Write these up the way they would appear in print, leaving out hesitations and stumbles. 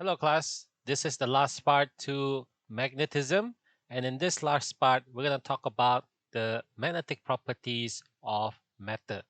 Hello class, this is the last part to magnetism, and in this last part we're going to talk about the magnetic properties of matter.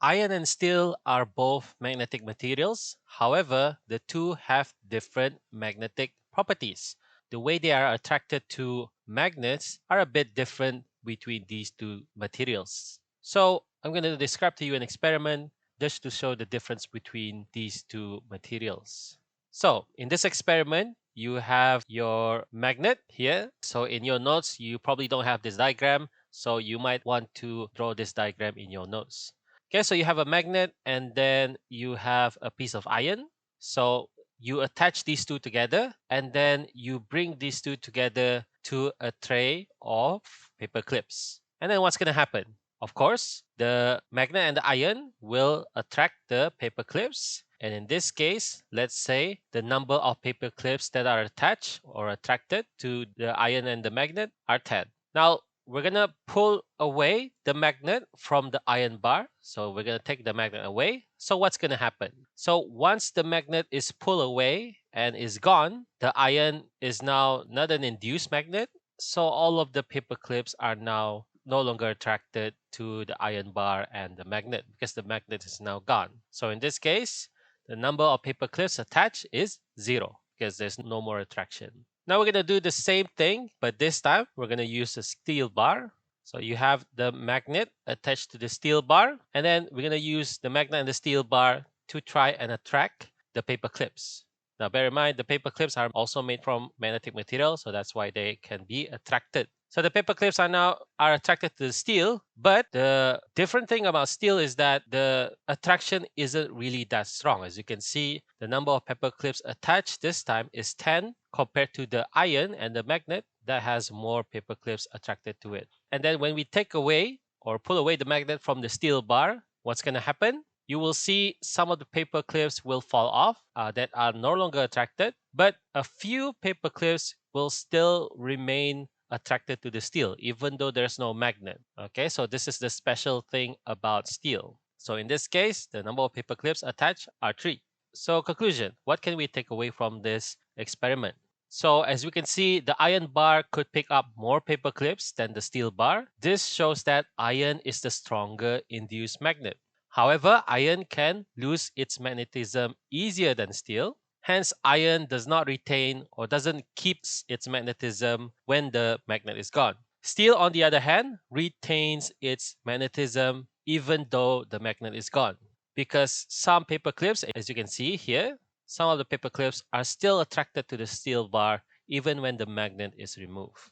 Iron and steel are both magnetic materials, however the two have different magnetic properties. The way they are attracted to magnets are a bit different between these two materials. So I'm going to describe to you an experiment just to show the difference between these two materials. So in this experiment, you have your magnet here. So in your notes, you probably don't have this diagram. So you might want to draw this diagram in your notes. Okay, so you have a magnet and then you have a piece of iron. So you attach these two together and then you bring these two together to a tray of paper clips. And then what's going to happen? Of course, the magnet and the iron will attract the paper clips. And in this case, let's say the number of paper clips that are attached or attracted to the iron and the magnet are 10. Now, we're going to pull away the magnet from the iron bar. So we're going to take the magnet away. So what's going to happen? So once the magnet is pulled away and is gone, the iron is now not an induced magnet. So all of the paper clips are now no longer attracted to the iron bar and the magnet because the magnet is now gone. So in this case, the number of paper clips attached is 0 because there's no more attraction. Now we're going to do the same thing, but this time we're going to use a steel bar. So you have the magnet attached to the steel bar, and then we're going to use the magnet and the steel bar to try and attract the paper clips. Now bear in mind, the paper clips are also made from magnetic material, so that's why they can be attracted. So the paper clips are attracted to the steel, but the different thing about steel is that the attraction isn't really that strong. As you can see, the number of paper clips attached this time is 10 compared to the iron and the magnet that has more paper clips attracted to it. And then when we take away or pull away the magnet from the steel bar, what's going to happen? You will see some of the paper clips will fall off that are no longer attracted, but a few paper clips will still remain attracted to the steel, even though there's no magnet. Okay, so this is the special thing about steel. So in this case, the number of paper clips attached are 3. So conclusion, what can we take away from this experiment? So as we can see, the iron bar could pick up more paper clips than the steel bar. This shows that iron is the stronger induced magnet. However, iron can lose its magnetism easier than steel. Hence, iron does not retain or doesn't keep its magnetism when the magnet is gone. Steel, on the other hand, retains its magnetism even though the magnet is gone. Because some paper clips, as you can see here, some of the paper clips are still attracted to the steel bar even when the magnet is removed.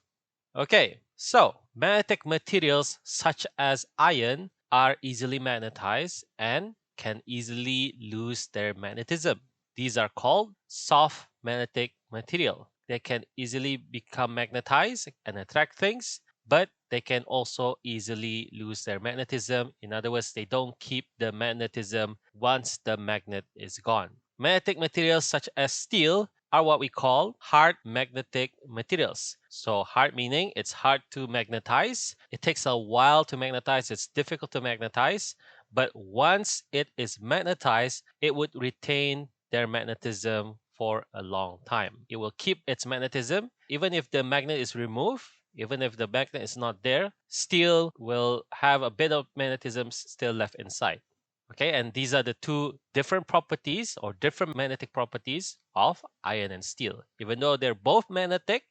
Okay, so magnetic materials such as iron are easily magnetized and can easily lose their magnetism. These are called soft magnetic material. They can easily become magnetized and attract things, but they can also easily lose their magnetism. In other words, they don't keep the magnetism once the magnet is gone. Magnetic materials such as steel are what we call hard magnetic materials. So hard meaning it's hard to magnetize. It takes a while to magnetize. It's difficult to magnetize. But once it is magnetized, it would retain their magnetism for a long time. It will keep its magnetism. Even if the magnet is removed, even if the magnet is not there, steel will have a bit of magnetism still left inside. Okay, and these are the two different properties or different magnetic properties of iron and steel. Even though they're both magnetic,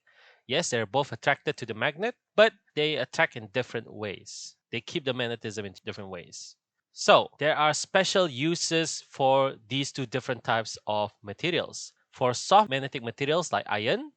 yes, they're both attracted to the magnet, but they attract in different ways. They keep the magnetism in different ways. So there are special uses for these two different types of materials. For soft magnetic materials like iron,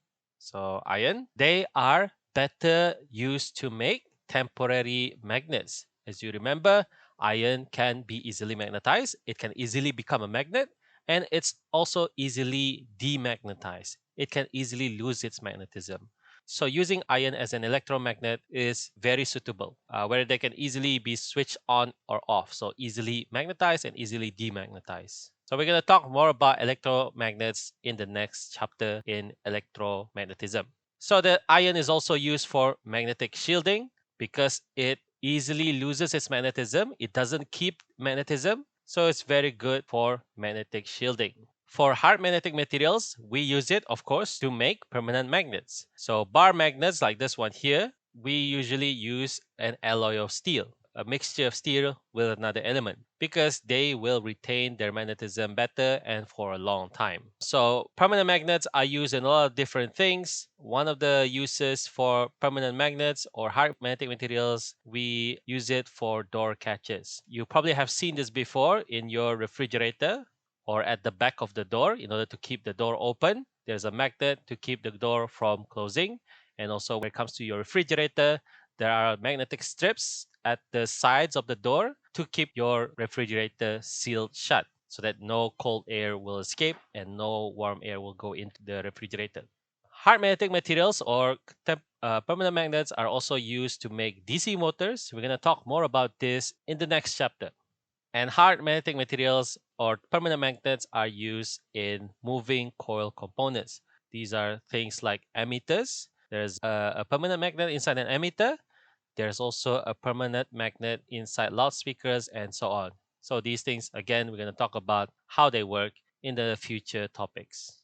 they are better used to make temporary magnets. As you remember, iron can be easily magnetized, it can easily become a magnet, and it's also easily demagnetized. It can easily lose its magnetism. So using iron as an electromagnet is very suitable, where they can easily be switched on or off. So easily magnetized and easily demagnetized. So we're going to talk more about electromagnets in the next chapter in electromagnetism. So the iron is also used for magnetic shielding because it easily loses its magnetism. It doesn't keep magnetism. So it's very good for magnetic shielding. For hard magnetic materials, we use it, of course, to make permanent magnets. So bar magnets like this one here, we usually use an alloy of steel, a mixture of steel with another element, because they will retain their magnetism better and for a long time. So permanent magnets are used in a lot of different things. One of the uses for permanent magnets or hard magnetic materials, we use it for door catches. You probably have seen this before in your refrigerator or at the back of the door in order to keep the door open. There's a magnet to keep the door from closing. And also, when it comes to your refrigerator, there are magnetic strips at the sides of the door to keep your refrigerator sealed shut so that no cold air will escape and no warm air will go into the refrigerator. Hard magnetic materials or permanent magnets are also used to make DC motors. We're going to talk more about this in the next chapter. And hard magnetic materials or permanent magnets are used in moving coil components. These are things like emitters. There's a permanent magnet inside an emitter. There's also a permanent magnet inside loudspeakers and so on. So these things, again, we're going to talk about how they work in the future topics.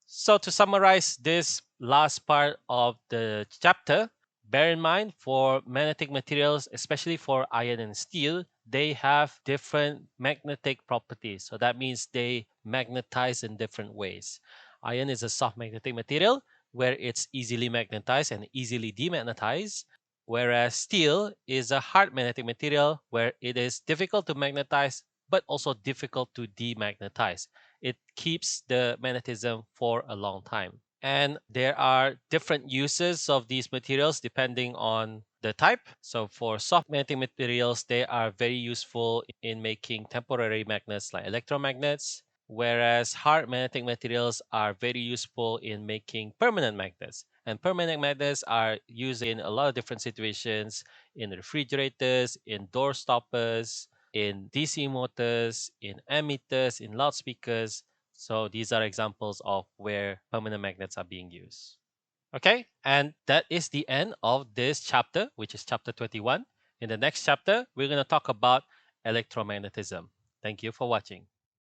So to summarize this last part of the chapter, bear in mind for magnetic materials, especially for iron and steel, they have different magnetic properties. So that means they magnetize in different ways. Iron is a soft magnetic material where it's easily magnetized and easily demagnetized, whereas steel is a hard magnetic material where it is difficult to magnetize but also difficult to demagnetize. It keeps the magnetism for a long time. And there are different uses of these materials depending on the type. So for soft magnetic materials, they are very useful in making temporary magnets like electromagnets, whereas hard magnetic materials are very useful in making permanent magnets. And permanent magnets are used in a lot of different situations in refrigerators, in door stoppers, in DC motors, in emitters, in loudspeakers. So these are examples of where permanent magnets are being used. Okay, and that is the end of this chapter, which is chapter 21. In the next chapter, we're going to talk about electromagnetism. Thank you for watching.